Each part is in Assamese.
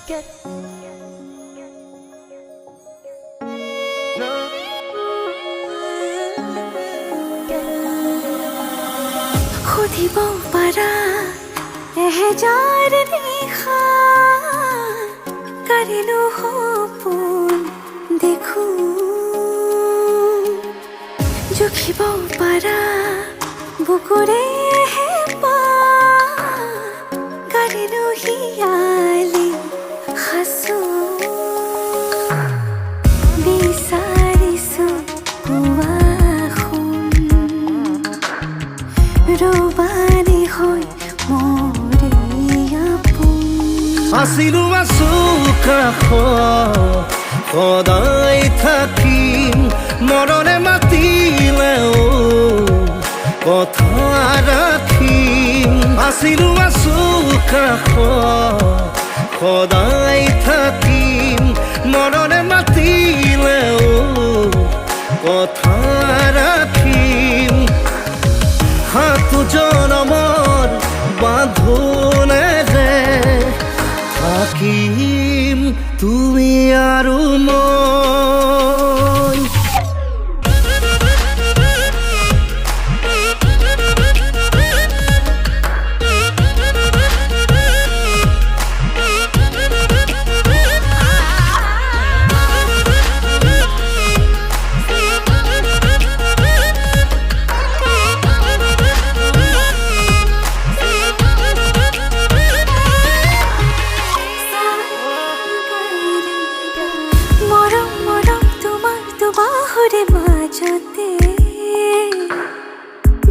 खुदी बो परा एहजार निखा करिलो हो पुन देखू जुखिबो परा बुकुरे है पा करिलो हियाली खसू बिसारिसु रोबानी होई Asilu asuka Kodai thakim Morone matileo Kotha rakhim Asilu asuka Kodai thakim Morone matileo Kotha rakhim Hatu janamar bandhone re থাকিম তুমি আৰু মই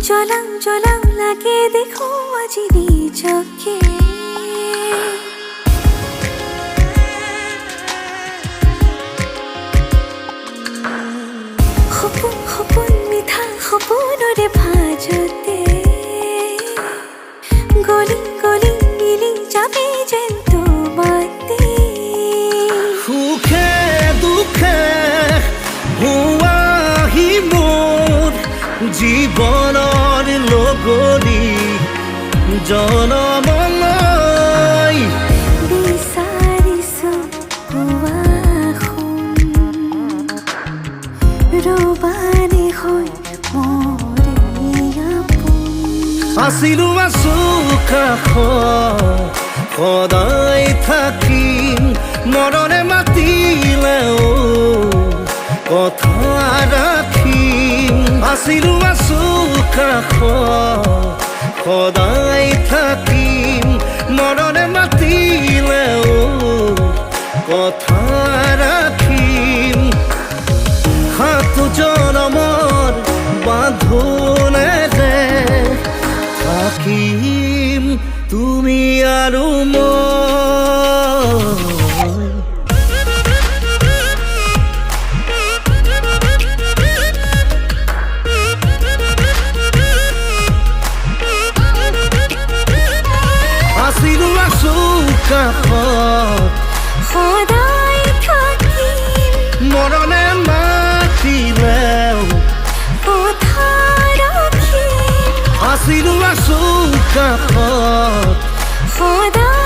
জলাও জলাও লাগে দেখো আজি নিজকে সপোন সপোন মিঠা সপোনৰে ভাজতে গলি গলি মিলি যাবে যেন তোমাতে সুখে দুখে হুৱাহি মোৰ জীৱনৰ লগৰী জনমলৈ বিচাৰিছো ৰবানী হৈ আছিলো আছো কাষত সদায় থাকিম মৰণে মাতিলেও কথা ৰাখিম আছিলো আছো কাষত সদায় থাকিম মৰণে মাতিলেও কথা ৰাখিম সাত জনমৰ বান্ধোনেৰে থাকিম তুমি আৰু মই আছিলো আছো কাষত সদায় থাকিম মৰণে মাতিলেও কথা ৰাখিম আছিলো আছো কাষত সদায়